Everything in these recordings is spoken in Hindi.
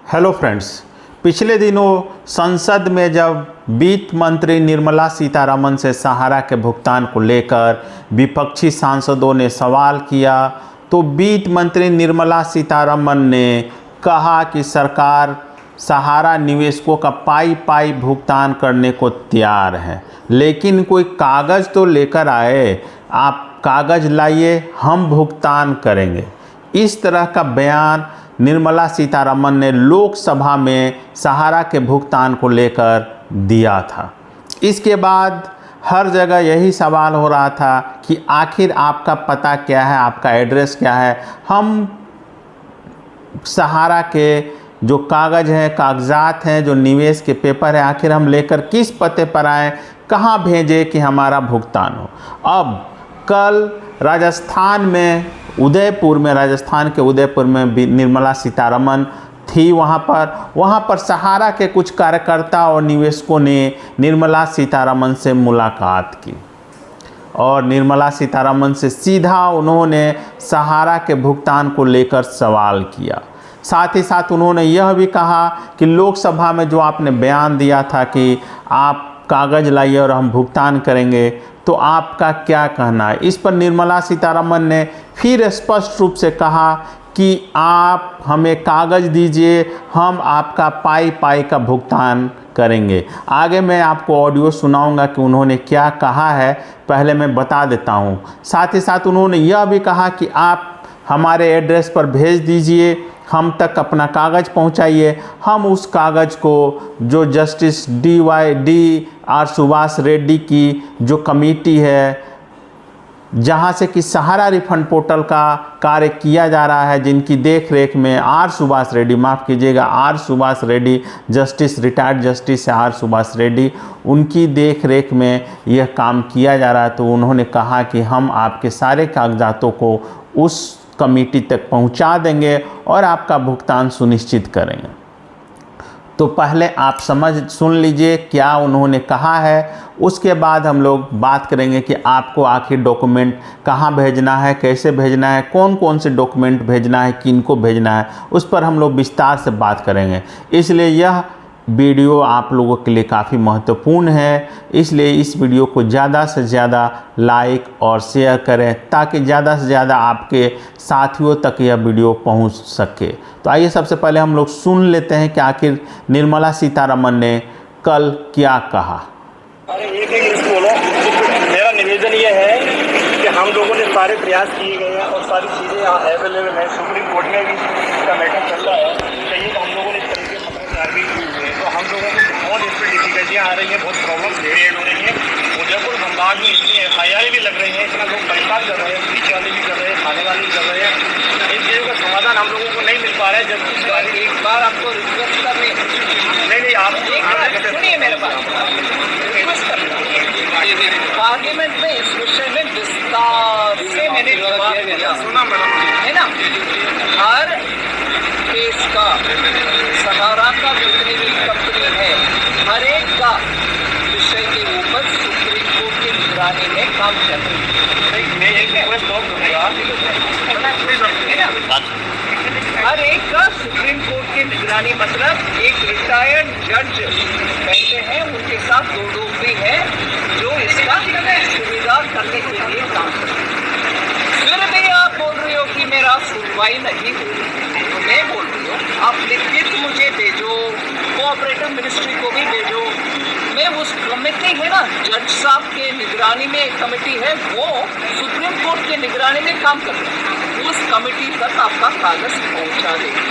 हेलो फ्रेंड्स, पिछले दिनों संसद में जब वित्त मंत्री निर्मला सीतारमण से सहारा के भुगतान को लेकर विपक्षी सांसदों ने सवाल किया तो वित्त मंत्री निर्मला सीतारमण ने कहा कि सरकार सहारा निवेशकों का पाई पाई भुगतान करने को तैयार है, लेकिन कोई कागज़ तो लेकर आए, आप कागज़ लाइए, हम भुगतान करेंगे। इस तरह का बयान निर्मला सीतारमण ने लोकसभा में सहारा के भुगतान को लेकर दिया था। इसके बाद हर जगह यही सवाल हो रहा था कि आखिर आपका पता क्या है, आपका एड्रेस क्या है, हम सहारा के जो कागज़ हैं, कागजात हैं, जो निवेश के पेपर हैं, आखिर हम लेकर किस पते पर आएँ, कहाँ भेजें कि हमारा भुगतान हो। अब कल राजस्थान के उदयपुर में निर्मला सीतारमण थी। वहाँ पर सहारा के कुछ कार्यकर्ता और निवेशकों ने निर्मला सीतारमण से मुलाकात की और निर्मला सीतारमण से सीधा उन्होंने सहारा के भुगतान को लेकर सवाल किया। साथ ही साथ उन्होंने यह भी कहा कि लोकसभा में जो आपने बयान दिया था कि आप कागज़ लाइए और हम भुगतान करेंगे, तो आपका क्या कहना है। इस पर निर्मला सीतारमण ने फिर स्पष्ट रूप से कहा कि आप हमें कागज़ दीजिए, हम आपका पाई पाई का भुगतान करेंगे। आगे मैं आपको ऑडियो सुनाऊंगा कि उन्होंने क्या कहा है, पहले मैं बता देता हूं। साथ ही साथ उन्होंने यह भी कहा कि आप हमारे एड्रेस पर भेज दीजिए, हम तक अपना कागज़ पहुंचाइए, हम उस कागज़ को जो जस्टिस D.R. सुभाष रेड्डी की जो कमेटी है, जहां से कि सहारा रिफंड पोर्टल का कार्य किया जा रहा है, जिनकी देख रेख में R. Subhash Reddy justice, retired justice R. Subhash Reddy, उनकी देख रेख में यह काम किया जा रहा है। तो उन्होंने कहा कि हम आपके सारे कागजातों को उस कमेटी तक पहुंचा देंगे और आपका भुगतान सुनिश्चित करेंगे। तो पहले आप सुन लीजिए क्या उन्होंने कहा है, उसके बाद हम लोग बात करेंगे कि आपको आखिर डॉक्यूमेंट कहाँ भेजना है, कैसे भेजना है, कौन कौन से डॉक्यूमेंट भेजना है, किनको भेजना है, उस पर हम लोग विस्तार से बात करेंगे। इसलिए यह वीडियो आप लोगों के लिए काफ़ी महत्वपूर्ण है, इसलिए इस वीडियो को ज़्यादा से ज़्यादा लाइक और शेयर करें ताकि ज़्यादा से ज़्यादा आपके साथियों तक यह वीडियो पहुंच सके। तो आइए सबसे पहले हम लोग सुन लेते हैं कि आखिर निर्मला सीतारमण ने कल क्या कहा। अरे एक लिस्ट बोलो। मेरा निवेदन ये है कि हम लोगों ने सारे प्रयास किए गए हैं और सारी चीज़ें यहाँ अवेलेबल है। सुप्रीम कोर्ट में भी इसका मैटर चल रहा है। कहीं हम लोगों ने इस तरीके से कार्रवाई की हुई है, तो हम लोगों को बहुत इस पर डिफिकल्टियाँ आ रही हैं, बहुत प्रॉब्लम क्रिएट हो रही हैं। उदयपुर संभाग में इतनी FIR भी लग रही हैं, इतना लोग परेशान कर रहे हैं, पीछे वाले भी कर रहे हैं, खाने वाले भी कर रहे हैं। इन चीज़ों का समाधान हम लोगों को नहीं मिल पा रहा है। जबकि एक बार आपको रिक्वेस्ट करनी नहीं आप सुनिए मेरे पास पार्लियामेंट में इस विषय में विस्तार से मैंने जवाब दिया, सुना मैडम, है ना। हर केस का सहारा का जितनी भी कंपनी है, हर एक का विषय के ऊपर सुप्रीम कोर्ट की निगरानी में काम चल रही है। हर एक का सुप्रीम कोर्ट की निगरानी, मतलब एक रिटायर्ड जज बैठे हैं, उनके साथ 2 लोग भी हैं जो इसका सुविधा करने के लिए काम कर रहे हैं। फिर भी आप बोल रहे हो कि मेरा सुनवाई नहीं हो रही, तो मैं बोल रही हूँ आप लिखित मुझे भेजो, कोऑपरेटिव मिनिस्ट्री को भी भेजो। मैं उस कमेटी है ना, जज साहब के निगरानी में एक कमेटी है, वो सुप्रीम कोर्ट के निगरानी में काम कर रहे हैं, उस कमेटी तक आपका कागज़ पहुँचा देंगे।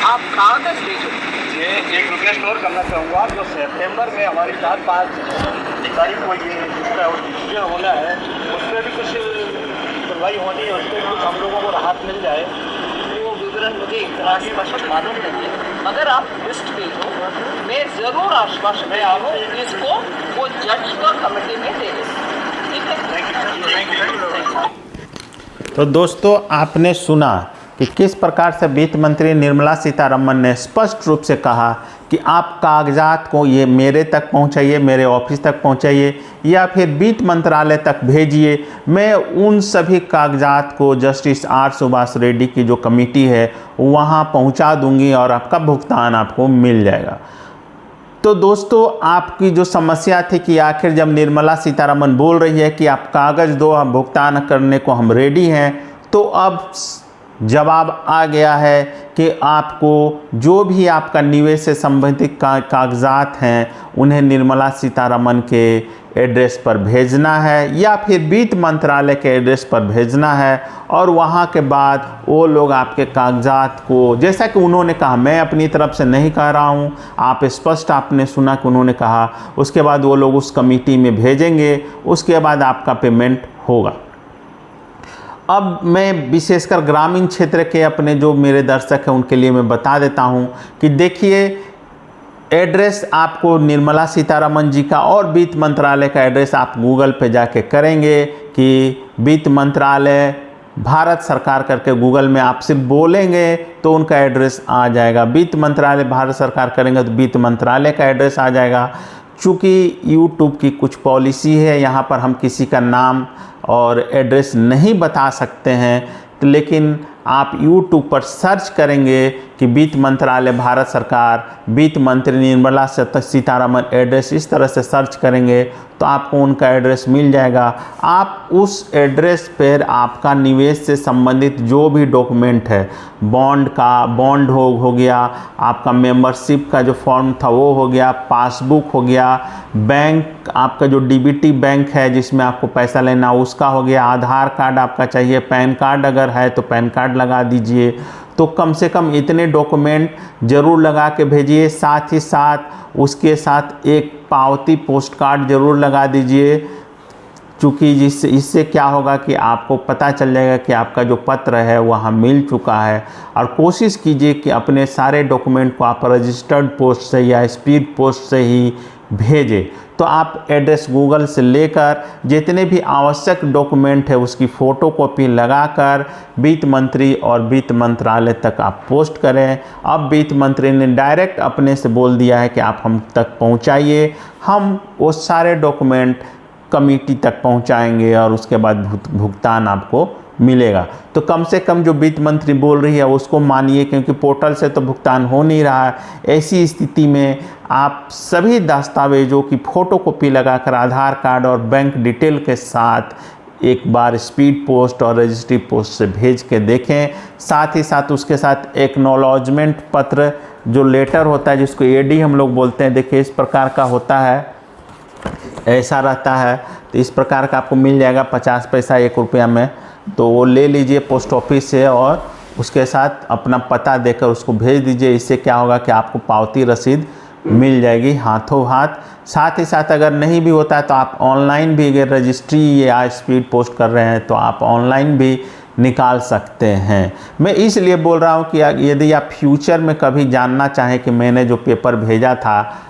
आप कागज़ भेजो। मैं एक रिक्वेस्ट और करना चाहूँगा, जो सितंबर में हमारी 4-5 तारीख को ये इसका डिसीजन होना है, उस पर भी कुछ सुनवाई होनी है, उस पर कुछ हम लोगों को राहत मिल जाए। वो विवरण मुझे इतना स्पष्ट मालूम नहीं है। अगर आप लिस्ट भेजो, मैं ज़रूर आश्वासन में आऊँ इसको वो जज का कमेटी में दे दें। ठीक है, थैंक यू। तो दोस्तों, आपने सुना कि किस प्रकार से वित्त मंत्री निर्मला सीतारमण ने स्पष्ट रूप से कहा कि आप कागजात को ये मेरे तक पहुंचाइए, मेरे ऑफिस तक पहुंचाइए या फिर वित्त मंत्रालय तक भेजिए। मैं उन सभी कागजात को जस्टिस आर सुभाष रेड्डी की जो कमेटी है वहां पहुंचा दूंगी और आपका भुगतान आपको मिल जाएगा। तो दोस्तों, आपकी जो समस्या थी कि आखिर जब निर्मला सीतारमण बोल रही है कि आप कागज़ दो, हम भुगतान करने को हम रेडी हैं, तो अब जवाब आ गया है कि आपको जो भी आपका निवेश से संबंधित कागजात हैं उन्हें निर्मला सीतारमण के एड्रेस पर भेजना है या फिर वित्त मंत्रालय के एड्रेस पर भेजना है। और वहाँ के बाद वो लोग आपके कागजात को, जैसा कि उन्होंने कहा, मैं अपनी तरफ से नहीं कह रहा हूँ, आप स्पष्ट आपने सुना कि उन्होंने कहा, उसके बाद वो लोग उस कमेटी में भेजेंगे, उसके बाद आपका पेमेंट होगा। अब मैं विशेषकर ग्रामीण क्षेत्र के अपने जो मेरे दर्शक हैं उनके लिए मैं बता देता हूं कि देखिए, एड्रेस आपको निर्मला सीतारमण जी का और वित्त मंत्रालय का एड्रेस आप गूगल पे जाके करेंगे कि वित्त मंत्रालय भारत सरकार करके गूगल में आप सिर्फ बोलेंगे तो उनका एड्रेस आ जाएगा। वित्त मंत्रालय भारत सरकार करेंगे तो वित्त मंत्रालय का एड्रेस आ जाएगा। चूँकि यूट्यूब की कुछ पॉलिसी है, यहाँ पर हम किसी का नाम और एड्रेस नहीं बता सकते हैं, लेकिन आप YouTube पर सर्च करेंगे कि वित्त मंत्रालय भारत सरकार, वित्त मंत्री निर्मला सीतारमण एड्रेस, इस तरह से सर्च करेंगे तो आपको उनका एड्रेस मिल जाएगा। आप उस एड्रेस पर आपका निवेश से संबंधित जो भी डॉक्यूमेंट है, बॉन्ड हो गया, आपका मेंबरशिप का जो फॉर्म था वो हो गया, पासबुक हो गया, बैंक आपका जो डीबीटी बैंक है जिसमें आपको पैसा लेना उसका हो गया, आधार कार्ड आपका चाहिए, पैन कार्ड अगर है तो पैन कार्ड लगा दीजिए। तो कम से कम इतने डॉक्यूमेंट ज़रूर लगा के भेजिए। साथ ही साथ उसके साथ एक पावती पोस्ट कार्ड ज़रूर लगा दीजिए, चूँकि इससे क्या होगा कि आपको पता चल जाएगा कि आपका जो पत्र है वहाँ मिल चुका है। और कोशिश कीजिए कि अपने सारे डॉक्यूमेंट को आप रजिस्टर्ड पोस्ट से या स्पीड पोस्ट से ही भेजें। तो आप एड्रेस गूगल से लेकर जितने भी आवश्यक डॉक्यूमेंट है उसकी फ़ोटोकॉपी लगाकर वित्त मंत्री और वित्त मंत्रालय तक आप पोस्ट करें। अब वित्त मंत्री ने डायरेक्ट अपने से बोल दिया है कि आप हम तक पहुंचाइए, हम वो सारे डॉक्यूमेंट कमेटी तक पहुंचाएंगे और उसके बाद भुगतान आपको मिलेगा। तो कम से कम जो वित्त मंत्री बोल रही है उसको मानिए, क्योंकि पोर्टल से तो भुगतान हो नहीं रहा है। ऐसी स्थिति में आप सभी दस्तावेज़ों की फ़ोटोकॉपी लगाकर आधार कार्ड और बैंक डिटेल के साथ एक बार स्पीड पोस्ट और रजिस्ट्री पोस्ट से भेज के देखें। साथ ही साथ उसके साथ एक्नॉलेजमेंट पत्र जो लेटर होता है जिसको एडी हम लोग बोलते हैं, देखिए इस प्रकार का होता है, ऐसा रहता है। तो इस प्रकार का आपको मिल जाएगा 50 पैसा 1 रुपया में। तो वो ले लीजिए पोस्ट ऑफिस से और उसके साथ अपना पता देकर उसको भेज दीजिए। इससे क्या होगा कि आपको पावती रसीद मिल जाएगी हाथों हाथ। साथ ही साथ अगर नहीं भी होता है तो आप ऑनलाइन भी, अगर रजिस्ट्री या स्पीड पोस्ट कर रहे हैं तो आप ऑनलाइन भी निकाल सकते हैं। मैं इसलिए बोल रहा हूँ कि यदि आप फ्यूचर में कभी जानना चाहें कि मैंने जो पेपर भेजा था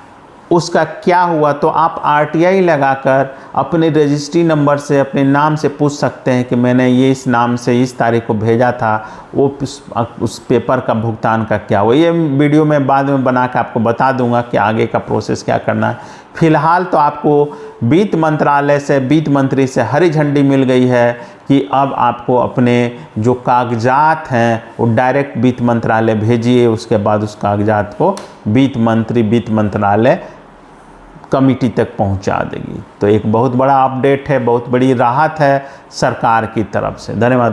उसका क्या हुआ, तो आप RTI लगाकर अपने रजिस्ट्री नंबर से, अपने नाम से पूछ सकते हैं कि मैंने ये इस नाम से इस तारीख को भेजा था, वो उस पेपर का भुगतान का क्या हुआ। ये वीडियो मैं बाद में बना के आपको बता दूंगा कि आगे का प्रोसेस क्या करना है। फिलहाल तो आपको वित्त मंत्रालय से, वित्त मंत्री से हरी झंडी मिल गई है कि अब आपको अपने जो कागजात हैं वो डायरेक्ट वित्त मंत्रालय भेजिए। उसके बाद उस कागजात को वित्त मंत्री, वित्त मंत्रालय कमेटी तक पहुंचा देगी। तो एक बहुत बड़ा अपडेट है, बहुत बड़ी राहत है सरकार की तरफ से। धन्यवाद।